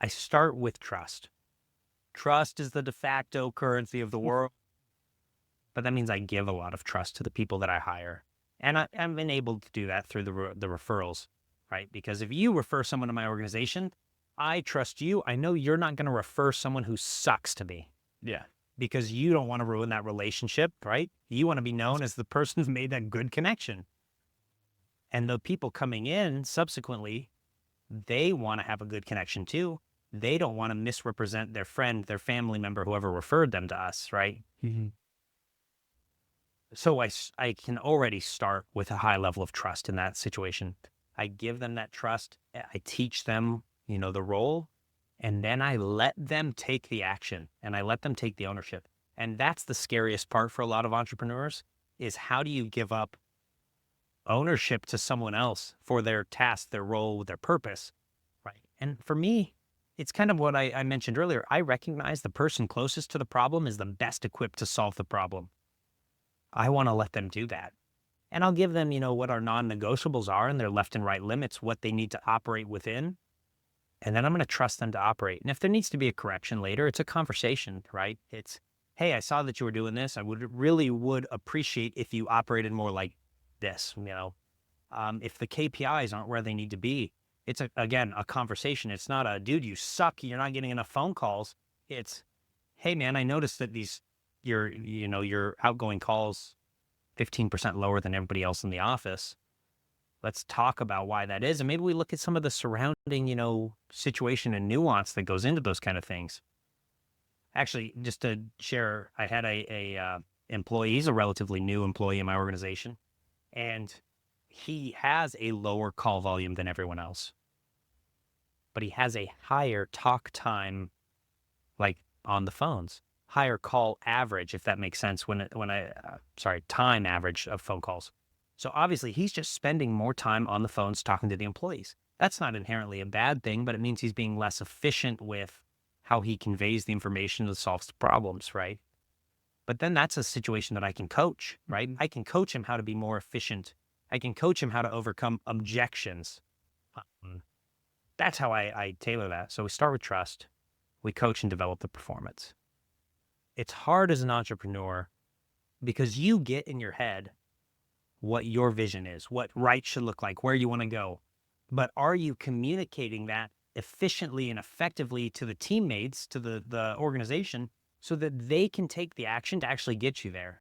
I start with trust. Trust is the de facto currency of the world, but that means I give a lot of trust to the people that I hire. And I've been able to do that through the referrals, right? Because if you refer someone to my organization, I trust you. I know you're not going to refer someone who sucks to me Yeah. because you don't want to ruin that relationship, right? You want to be known as the person who made that good connection. And the people coming in subsequently, they want to have a good connection too. They don't want to misrepresent their friend, their family member, whoever referred them to us, right? Mhm. So I can already start with a high level of trust in that situation. I give them that trust. I teach them, the role, and then I let them take the action and I let them take the ownership. And that's the scariest part for a lot of entrepreneurs is how do you give up ownership to someone else for their task, their role, their purpose, right? And for me, it's kind of what I mentioned earlier. I recognize the person closest to the problem is the best equipped to solve the problem. I want to let them do that. And I'll give them, what our non-negotiables are and their left and right limits, what they need to operate within. And then I'm going to trust them to operate. And if there needs to be a correction later, it's a conversation, right? It's, hey, I saw that you were doing this. I would appreciate if you operated more like this. If the KPIs aren't where they need to be, it's again, a conversation. It's not a dude, you suck. You're not getting enough phone calls. It's, hey man, I noticed that your outgoing calls 15% lower than everybody else in the office. Let's talk about why that is. And maybe we look at some of the surrounding, situation and nuance that goes into those kind of things. Actually, just to share, I had a employee, he's a relatively new employee in my organization, and he has a lower call volume than everyone else, but he has a higher talk time, like on the phones, higher call average, if that makes sense. Sorry, time average of phone calls. So obviously he's just spending more time on the phones talking to the employees. That's not inherently a bad thing, but it means he's being less efficient with how he conveys the information that solves the problems, right? But then that's a situation that I can coach, right? Mhm. I can coach him how to be more efficient. I can coach him how to overcome objections. Um, that's how I tailor that. So we start with trust. We coach and develop the performance. It's hard as an entrepreneur because you get in your head what your vision is, what right should look like, where you want to go. But are you communicating that efficiently and effectively to the teammates, to the organization, so that they can take the action to actually get you there?